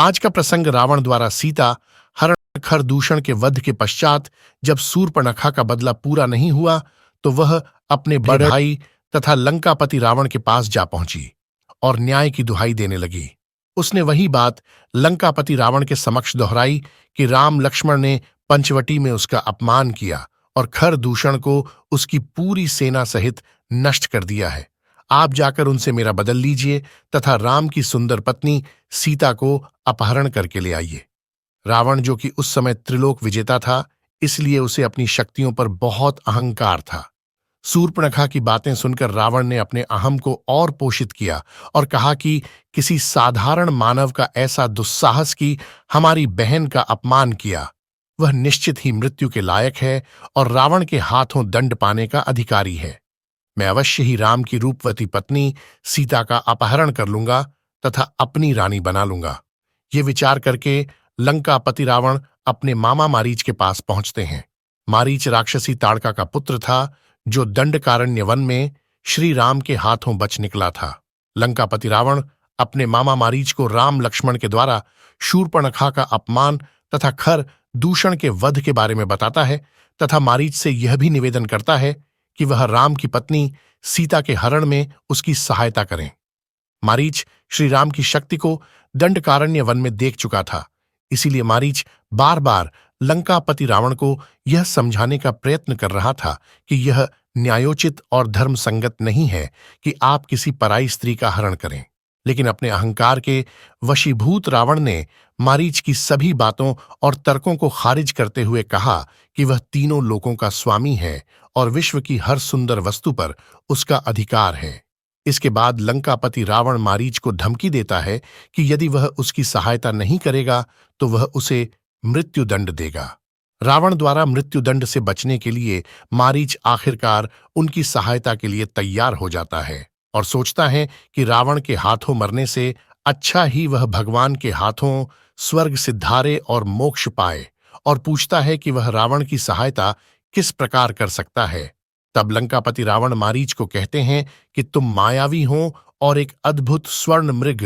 आज का प्रसंग रावण द्वारा सीता हरण खरदूषण के वध के पश्चात जब शूर्पणखा का बदला पूरा नहीं हुआ तो वह अपने बड़े भाई तथा लंकापति रावण के पास जा पहुंची और न्याय की दुहाई देने लगी। उसने वही बात लंकापति रावण के समक्ष दोहराई कि राम लक्ष्मण ने पंचवटी में उसका अपमान किया और खरदूषण को उसकी पूरी सेना सहित नष्ट कर दिया है। आप जाकर उनसे मेरा बदल लीजिए तथा राम की सुंदर पत्नी सीता को अपहरण करके ले आइए। रावण, जो कि उस समय त्रिलोक विजेता था, इसलिए उसे अपनी शक्तियों पर बहुत अहंकार था। शूर्पणखा की बातें सुनकर रावण ने अपने अहम को और पोषित किया और कहा कि किसी साधारण मानव का ऐसा दुस्साहस कि हमारी बहन का अपमान किया, वह निश्चित ही मृत्यु के लायक है और रावण के हाथों दंड पाने का अधिकारी है। मैं अवश्य ही राम की रूपवती पत्नी सीता का अपहरण कर लूंगा तथा अपनी रानी बना लूंगा। ये विचार करके लंकापति रावण अपने मामा मारीच के पास पहुंचते हैं। मारीच राक्षसी ताड़का का पुत्र था, जो दंडकारण्य वन में श्री राम के हाथों बच निकला था। लंकापति रावण अपने मामा मारीच को राम लक्ष्मण के द्वारा शूर्पणखा का अपमान तथा खर दूषण के वध के बारे में बताता है तथा मारीच से यह भी निवेदन करता है कि वह राम की पत्नी सीता के हरण में उसकी सहायता करें। मारीच श्री राम की शक्ति को दंडकारण्य वन में देख चुका था, इसीलिए मारीच बार बार लंकापति रावण को यह समझाने का प्रयत्न कर रहा था कि यह न्यायोचित और धर्मसंगत नहीं है कि आप किसी पराई स्त्री का हरण करें। लेकिन अपने अहंकार के वशीभूत रावण ने मारीच की सभी बातों और तर्कों को खारिज करते हुए कहा कि वह तीनों लोकों का स्वामी है और विश्व की हर सुंदर वस्तु पर उसका अधिकार है। इसके बाद लंकापति रावण मारीच को धमकी देता है कि यदि वह उसकी सहायता नहीं करेगा तो वह उसे मृत्युदंड देगा। रावण द्वारा मृत्युदंड से बचने के लिए मारीच आखिरकार उनकी सहायता के लिए तैयार हो जाता है और सोचता है कि रावण के हाथों मरने से अच्छा ही वह भगवान के हाथों स्वर्ग सिद्धारे और मोक्ष पाए, और पूछता है कि वह रावण की सहायता किस प्रकार कर सकता है। तब लंकापति रावण मारीच को कहते हैं कि तुम मायावी हो और एक अद्भुत स्वर्ण मृग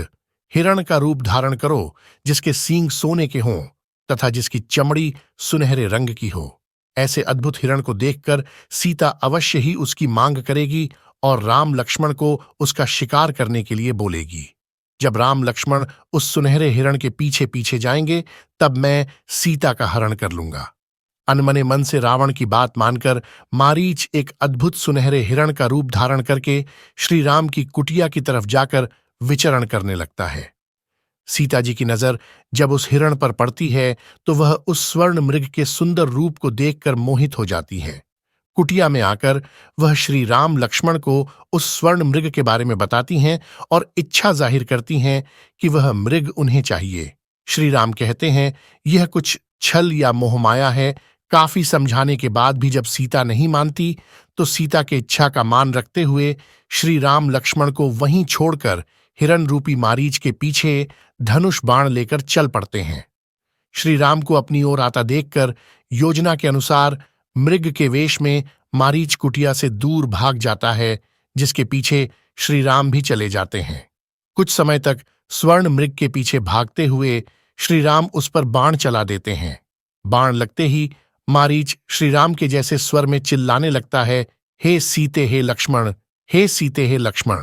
हिरण का रूप धारण करो, जिसके सींग सोने के हों तथा जिसकी चमड़ी सुनहरे रंग की हो। ऐसे अद्भुत हिरण को देखकर सीता अवश्य ही उसकी मांग करेगी और राम लक्ष्मण को उसका शिकार करने के लिए बोलेगी। जब राम लक्ष्मण उस सुनहरे हिरण के पीछे पीछे जाएंगे, तब मैं सीता का हरण कर लूंगा। अनमने मन से रावण की बात मानकर मारीच एक अद्भुत सुनहरे हिरण का रूप धारण करके श्री राम की कुटिया की तरफ जाकर विचरण करने लगता है। सीता जी की नजर जब उस हिरण पर पड़ती है तो वह उस स्वर्ण मृग के सुंदर रूप को देखकर मोहित हो जाती है। कुटिया में आकर वह श्री राम लक्ष्मण को उस स्वर्ण मृग के बारे में बताती हैं और इच्छा जाहिर करती हैं कि वह मृग उन्हें चाहिए। श्री राम कहते हैं, यह कुछ छल या मोहमाया है। काफी समझाने के बाद भी जब सीता नहीं मानती तो सीता के इच्छा का मान रखते हुए श्री राम लक्ष्मण को वहीं छोड़कर हिरण रूपी मारीच के पीछे धनुष बाण लेकर चल पड़ते हैं। श्री राम को अपनी ओर आता देखकर योजना के अनुसार मृग के वेश में मारीच कुटिया से दूर भाग जाता है, जिसके पीछे श्री राम भी चले जाते हैं। कुछ समय तक स्वर्ण मृग के पीछे भागते हुए श्री राम उस पर बाण चला देते हैं। बाण लगते ही मारीच श्री राम के जैसे स्वर में चिल्लाने लगता है, हे सीते हे लक्ष्मण, हे सीते हे लक्ष्मण।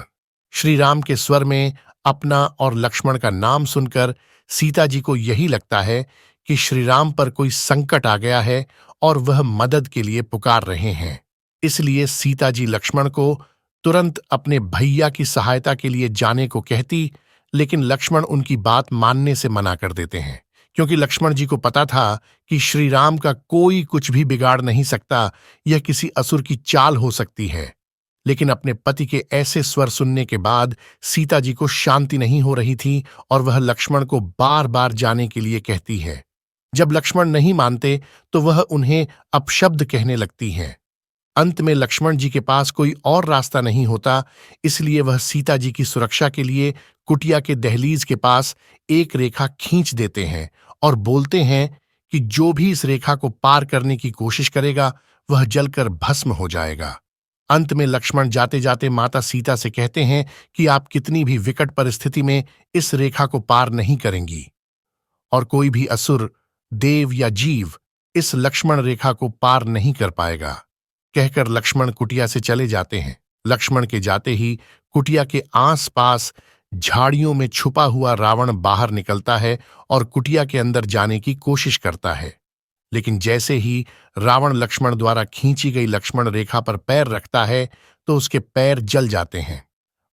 श्री राम के स्वर में अपना और लक्ष्मण का नाम सुनकर सीता जी को यही लगता है कि श्री राम पर कोई संकट आ गया है और वह मदद के लिए पुकार रहे हैं। इसलिए सीता जी लक्ष्मण को तुरंत अपने भैया की सहायता के लिए जाने को कहती, लेकिन लक्ष्मण उनकी बात मानने से मना कर देते हैं, क्योंकि लक्ष्मण जी को पता था कि श्री राम का कोई कुछ भी बिगाड़ नहीं सकता, यह किसी असुर की चाल हो सकती है। लेकिन अपने पति के ऐसे स्वर सुनने के बाद सीता जी को शांति नहीं हो रही थी और वह लक्ष्मण को बार बार जाने के लिए कहती है। जब लक्ष्मण नहीं मानते तो वह उन्हें अपशब्द कहने लगती हैं। अंत में लक्ष्मण जी के पास कोई और रास्ता नहीं होता, इसलिए वह सीता जी की सुरक्षा के लिए कुटिया के दहलीज के पास एक रेखा खींच देते हैं और बोलते हैं कि जो भी इस रेखा को पार करने की कोशिश करेगा वह जलकर भस्म हो जाएगा। अंत में लक्ष्मण जाते जाते माता सीता से कहते हैं कि आप कितनी भी विकट परिस्थिति में इस रेखा को पार नहीं करेंगी। और कोई भी असुर, देव या जीव इस लक्ष्मण रेखा को पार नहीं कर पाएगा, कहकर लक्ष्मण कुटिया से चले जाते हैं। लक्ष्मण के जाते ही कुटिया के आसपास झाड़ियों में छुपा हुआ रावण बाहर निकलता है और कुटिया के अंदर जाने की कोशिश करता है। लेकिन जैसे ही रावण लक्ष्मण द्वारा खींची गई लक्ष्मण रेखा पर पैर रखता है तो उसके पैर जल जाते हैं।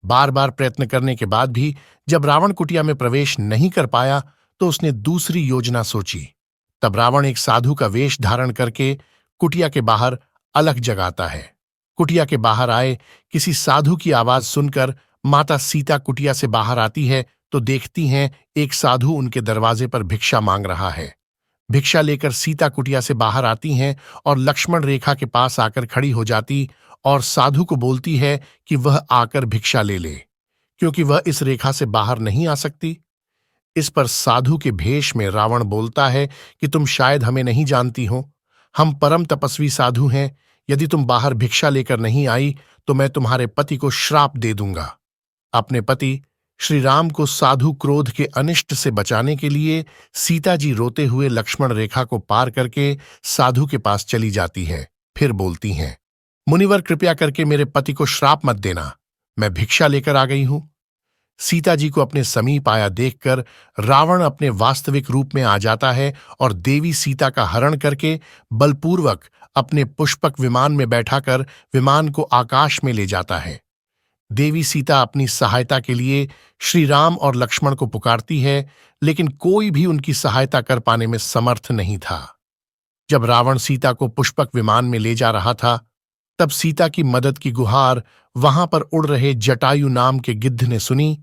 बार बार प्रयत्न करने के बाद भी जब रावण कुटिया में प्रवेश नहीं कर पाया तो उसने दूसरी योजना सोची। तब रावण एक साधु का वेश धारण करके कुटिया के बाहर अलख जगाता है। कुटिया के बाहर आए किसी साधु की आवाज सुनकर माता सीता कुटिया से बाहर आती है तो देखती हैं एक साधु उनके दरवाजे पर भिक्षा मांग रहा है। भिक्षा लेकर सीता कुटिया से बाहर आती हैं और लक्ष्मण रेखा के पास आकर खड़ी हो जाती और साधु को बोलती है कि वह आकर भिक्षा ले ले, क्योंकि वह इस रेखा से बाहर नहीं आ सकती। इस पर साधु के भेष में रावण बोलता है कि तुम शायद हमें नहीं जानती हो, हम परम तपस्वी साधु हैं। यदि तुम बाहर भिक्षा लेकर नहीं आई तो मैं तुम्हारे पति को श्राप दे दूंगा। अपने पति श्री राम को साधु क्रोध के अनिष्ट से बचाने के लिए सीता जी रोते हुए लक्ष्मण रेखा को पार करके साधु के पास चली जाती है। फिर बोलती हैं, मुनिवर कृपया करके मेरे पति को श्राप मत देना, मैं भिक्षा लेकर आ गई हूं। सीता जी को अपने समीप आया देखकर रावण अपने वास्तविक रूप में आ जाता है और देवी सीता का हरण करके बलपूर्वक अपने पुष्पक विमान में बैठाकर विमान को आकाश में ले जाता है। देवी सीता अपनी सहायता के लिए श्री राम और लक्ष्मण को पुकारती है, लेकिन कोई भी उनकी सहायता कर पाने में समर्थ नहीं था। जब रावण सीता को पुष्पक विमान में ले जा रहा था तब सीता की मदद की गुहार वहां पर उड़ रहे जटायु नाम के गिद्ध ने सुनी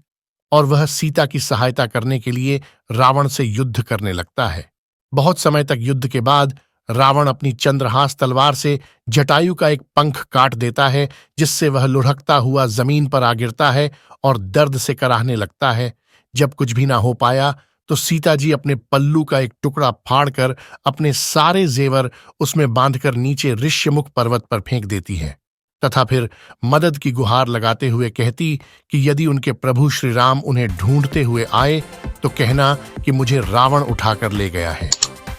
और वह सीता की सहायता करने के लिए रावण से युद्ध करने लगता है। बहुत समय तक युद्ध के बाद रावण अपनी चंद्रहास तलवार से जटायु का एक पंख काट देता है, जिससे वह लुढ़कता हुआ जमीन पर आ गिरता है और दर्द से कराहने लगता है। जब कुछ भी ना हो पाया तो सीता जी अपने पल्लू का एक टुकड़ा फाड़कर अपने सारे जेवर उसमें बांधकर नीचे ऋष्यमुख पर्वत पर फेंक देती है तथा फिर मदद की गुहार लगाते हुए कहती कि यदि उनके प्रभु श्री राम उन्हें ढूंढते हुए आए तो कहना कि मुझे रावण उठाकर ले गया है।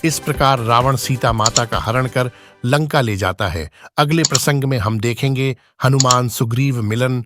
इस प्रकार रावण सीता माता का हरण कर लंका ले जाता है। अगले प्रसंग में हम देखेंगे हनुमान सुग्रीव मिलन